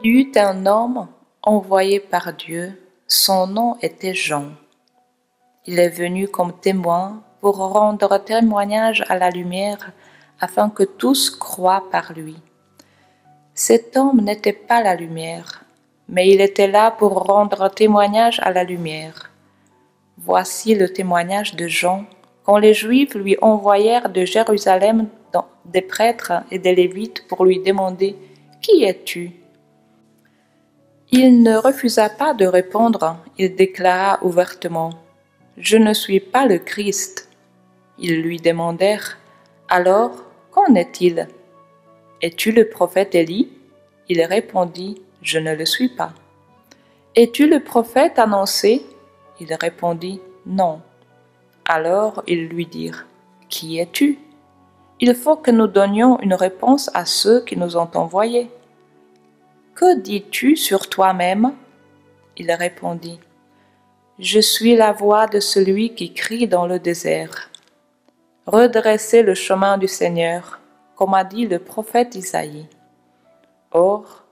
Il y eut un homme envoyé par Dieu, son nom était Jean. Il est venu comme témoin pour rendre témoignage à la lumière afin que tous croient par lui. Cet homme n'était pas la lumière, mais il était là pour rendre témoignage à la lumière. Voici le témoignage de Jean, quand les Juifs lui envoyèrent de Jérusalem des prêtres et des Lévites pour lui demander « Qui es-tu » Il ne refusa pas de répondre, il déclara ouvertement « Je ne suis pas le Christ ». Ils lui demandèrent « Alors, qu'en est-il ? Es-tu le prophète Élie ?» Il répondit « Je ne le suis pas. »« Es-tu le prophète annoncé ?» Il répondit « Non. » Alors ils lui dirent « Qui es-tu ? Il faut que nous donnions une réponse à ceux qui nous ont envoyés. » « Que dis-tu sur toi-même » Il répondit « Je suis la voix de celui qui crie dans le désert. Redressez le chemin du Seigneur, comme a dit le prophète Isaïe. » Or,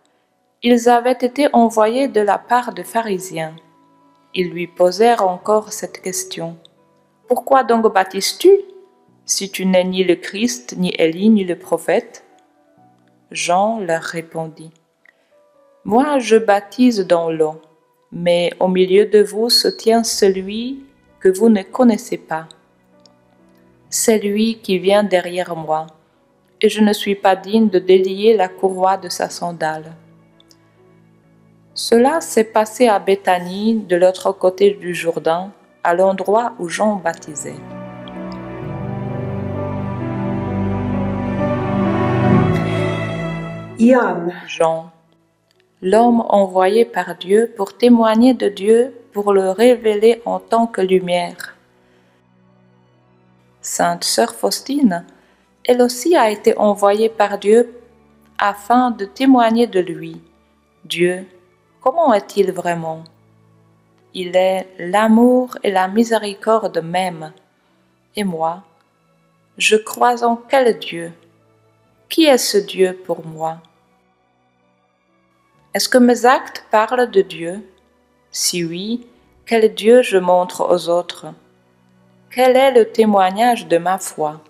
ils avaient été envoyés de la part de pharisiens. Ils lui posèrent encore cette question. « Pourquoi donc baptises-tu, si tu n'es ni le Christ, ni Élie, ni le prophète ?» Jean leur répondit. « Moi je baptise dans l'eau, mais au milieu de vous se tient celui que vous ne connaissez pas. C'est lui qui vient derrière moi, et je ne suis pas digne de délier la courroie de sa sandale. » Cela s'est passé à Béthanie, de l'autre côté du Jourdain, à l'endroit où Jean baptisait. Jean, l'homme envoyé par Dieu pour témoigner de Dieu, pour le révéler en tant que lumière. Sainte Sœur Faustine, elle aussi a été envoyée par Dieu afin de témoigner de lui. Dieu, comment est-il vraiment? Il est l'amour et la miséricorde même. Et moi, je crois en quel Dieu? Qui est ce Dieu pour moi? Est-ce que mes actes parlent de Dieu? Si oui, quel Dieu je montre aux autres? Quel est le témoignage de ma foi?